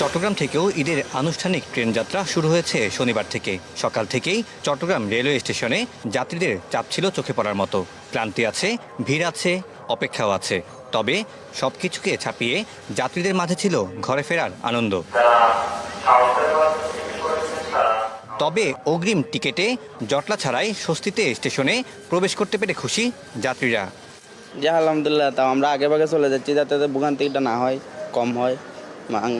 চট্টগ্রাম থেকেও ঈদের আনুষ্ঠানিক ট্রেন যাত্রা শুরু হয়েছে শনিবার থেকে। সকাল থেকেই চট্টগ্রাম রেলওয়ে স্টেশনে যাত্রীদের চাপ ছিল চোখে পড়ার মতো। ক্লান্তি আছে, ভিড় আছে, অপেক্ষাও আছে। তবে সবকিছুকে ছাপিয়ে যাত্রীদের মাঝে ছিল ঘরে ফেরার আনন্দ। তবে অগ্রিম টিকেটে জটলা ছাড়াই স্বস্তিতে স্টেশনে প্রবেশ করতে পেরে খুশি যাত্রীরা। জি আলহামদুলিল্লাহ, তাও আমরা আগে ভাগে চলে যাচ্ছি যাতে ভোগান্তিটা না হয়, কম হয়।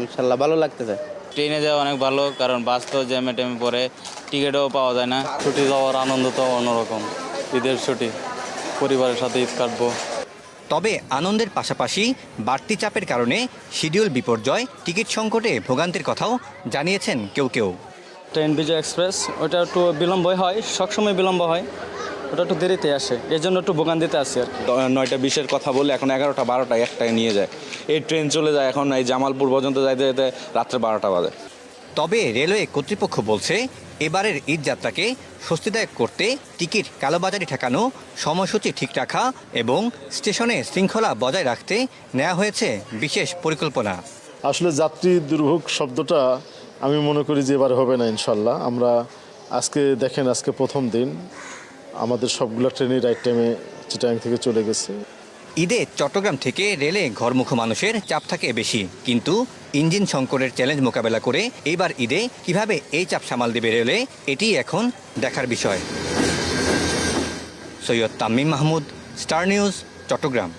ইনশাল্লাহ ভালো লাগতেছে। ট্রেনে যাওয়া অনেক ভালো, কারণ বাস তো জ্যামে ট্যামে পরে টিকিটও পাওয়া যায় না। ছুটি যাওয়ার আনন্দ তো অন্যরকম। ঈদের ছুটি, পরিবারের সাথে ঈদ কাটবো। তবে আনন্দের পাশাপাশি বাড়তি চাপের কারণে শিডিউল বিপর্যয়, টিকিট সংকটে ভোগান্তির কথাও জানিয়েছেন কেউ কেউ। ট্রেন বিজয় এক্সপ্রেস ওটা একটু বিলম্ব হয়, সবসময় বিলম্ব হয়, ওটা একটু দেরিতে আসে, এর জন্য একটু ভোগান্তিতে আসে আর কি। 9টা 20-এর কথা বলে এখন 11টা 12টা 1টায় নিয়ে যায়। এই ট্রেন চলে যায় এখন এই জামালপুর পর্যন্ত যাইতে যেতে রাত্রে 12টা বাজে। তবে রেলওয়ে কর্তৃপক্ষ বলছে, এবারের ঈদ যাত্রাকে স্বস্তিদায়ক করতে টিকিট কালোবাজারি ঠেকানো, সময়সূচি ঠিক রাখা এবং স্টেশনে শৃঙ্খলা বজায় রাখতে নেওয়া হয়েছে বিশেষ পরিকল্পনা। আসলে যাত্রী দুর্ভোগ শব্দটা আমি মনে করি যে এবার হবে না ইনশাল্লাহ। আমরা আজকে দেখেন, আজকে প্রথম দিন আমাদের সবগুলো ট্রেনই রাইট টাইমে চিটাগাং থেকে চলে গেছে। ঈদে চট্টগ্রাম থেকে রেলে ঘরমুখো মানুষের চাপ থাকে বেশি, কিন্তু ইঞ্জিন সংকটের চ্যালেঞ্জ মোকাবেলা করে এইবার ঈদে কিভাবে এই চাপ সামাল দেবে রেলে, এটি এখন দেখার বিষয়। Syed Tamim Mahmud, star news, Chittagong.